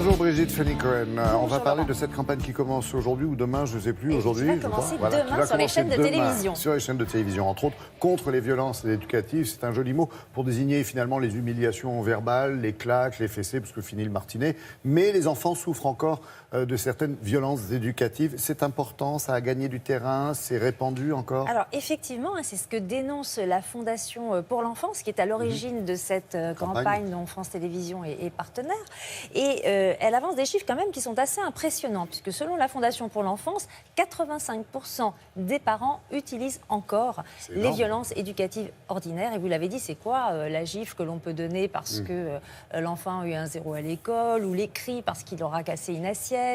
Bonjour Brigitte Fanny Cohen. On va parler Laurent. de cette campagne qui commence aujourd'hui ou demain, je ne sais plus, Et aujourd'hui. qui va commencer Voilà, demain qui va sur les commencer chaînes de demain télévision. Sur les chaînes de télévision, entre autres, contre les violences éducatives. C'est un joli mot pour désigner finalement les humiliations verbales, les claques, les fessées, parce que fini le martinet. Mais les enfants souffrent encore de certaines violences éducatives. C'est important, ça a gagné du terrain, c'est répandu encore. Alors effectivement, c'est ce que dénonce la Fondation pour l'enfance, qui est à l'origine de cette campagne dont France Télévisions est partenaire. Et elle avance des chiffres quand même qui sont assez impressionnants, puisque selon la Fondation pour l'enfance, 85% des parents utilisent encore les violences éducatives ordinaires. Et vous l'avez dit, c'est quoi la gifle que l'on peut donner parce que l'enfant a eu un 0 à l'école, ou les cris parce qu'il aura cassé une assiette,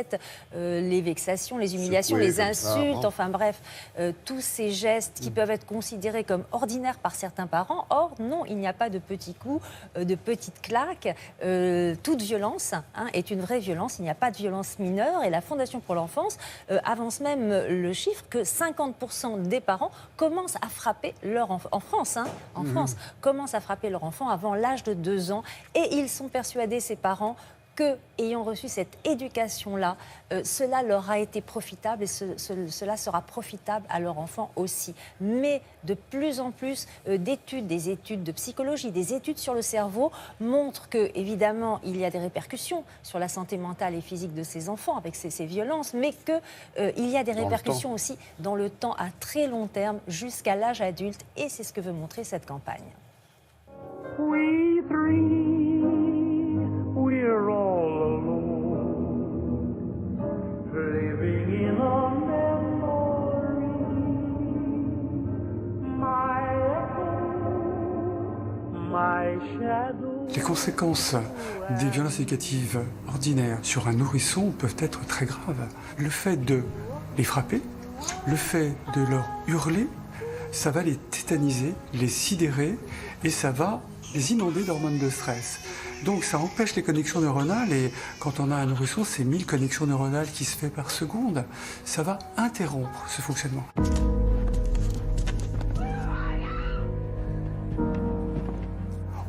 les vexations, les humiliations, Secouer les comme ça, insultes, hein. enfin bref, tous ces gestes qui peuvent être considérés comme ordinaires par certains parents. Or, non, il n'y a pas de petits coups, de petites claques. Toute violence est une vraie violence. Il n'y a pas de violence mineure. Et la Fondation pour l'enfance avance même le chiffre que 50% des parents commencent à frapper leur enfant. En France, France, commencent à frapper leur enfant avant l'âge de 2 ans. Et ils sont persuadés, ces parents, que, ayant reçu cette éducation-là, cela leur a été profitable et cela sera profitable à leur enfant aussi. Mais de plus en plus d'études, des études de psychologie, des études sur le cerveau montrent que, évidemment, il y a des répercussions sur la santé mentale et physique de ces enfants avec ces violences, mais qu'il y a des répercussions aussi dans le temps à très long terme jusqu'à l'âge adulte. Et c'est ce que veut montrer cette campagne. We three, we're all alone, living in a memory. My echo, my shadow. Les conséquences des violences éducatives ordinaires sur un nourrisson peuvent être très graves. Le fait de les frapper, le fait de leur hurler, ça va les tétaniser, les sidérer et ça va les inonder d'hormones de stress. Donc ça empêche les connexions neuronales et quand on a un nourrisson, c'est 1000 connexions neuronales qui se fait par seconde. Ça va interrompre ce fonctionnement.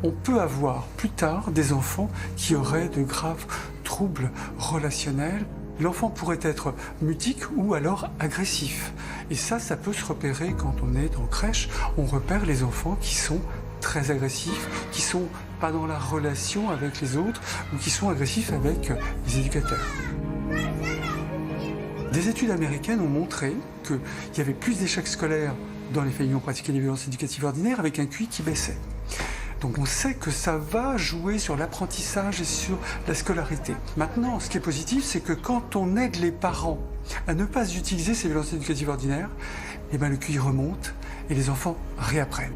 On peut avoir plus tard des enfants qui auraient de graves troubles relationnels. L'enfant pourrait être mutique ou alors agressif. Et ça peut se repérer quand on est en crèche. On repère les enfants qui sont très agressifs, qui sont pas dans la relation avec les autres ou qui sont agressifs avec les éducateurs. Des études américaines ont montré qu'il y avait plus d'échecs scolaires dans les familles où on pratiquait les violences éducatives ordinaires avec un QI qui baissait. Donc on sait que ça va jouer sur l'apprentissage et sur la scolarité. Maintenant, ce qui est positif, c'est que quand on aide les parents à ne pas utiliser ces violences éducatives ordinaires, le QI remonte et les enfants réapprennent.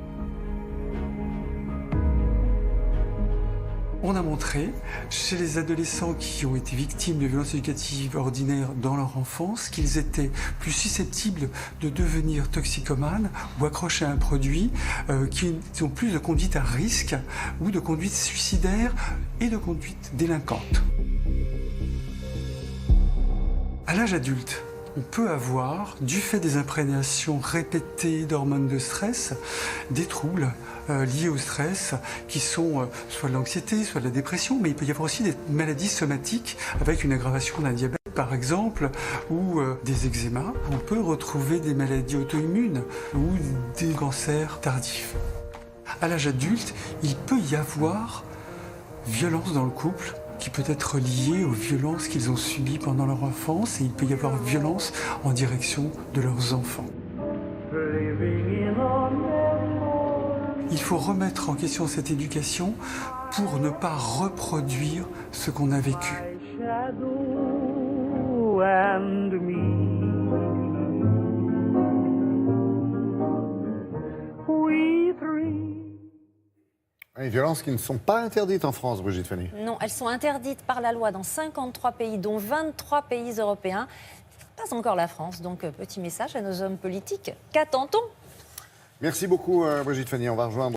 On a montré, chez les adolescents qui ont été victimes de violences éducatives ordinaires dans leur enfance, qu'ils étaient plus susceptibles de devenir toxicomanes ou accrochés à un produit, qui ont plus de conduite à risque ou de conduite suicidaire et de conduite délinquante. À l'âge adulte, on peut avoir, du fait des imprégnations répétées d'hormones de stress, des troubles liés au stress qui sont soit de l'anxiété, soit de la dépression, mais il peut y avoir aussi des maladies somatiques avec une aggravation d'un diabète par exemple, ou des eczémas. On peut retrouver des maladies auto-immunes ou des cancers tardifs. À l'âge adulte, il peut y avoir violence dans le couple, qui peut être lié aux violences qu'ils ont subies pendant leur enfance et il peut y avoir violence en direction de leurs enfants. Il faut remettre en question cette éducation pour ne pas reproduire ce qu'on a vécu. Les violences qui ne sont pas interdites en France, Brigitte Fanny. Non, elles sont interdites par la loi dans 53 pays, dont 23 pays européens. Pas encore la France, donc petit message à nos hommes politiques. Qu'attend-on ? Merci beaucoup, Brigitte Fanny. On va rejoindre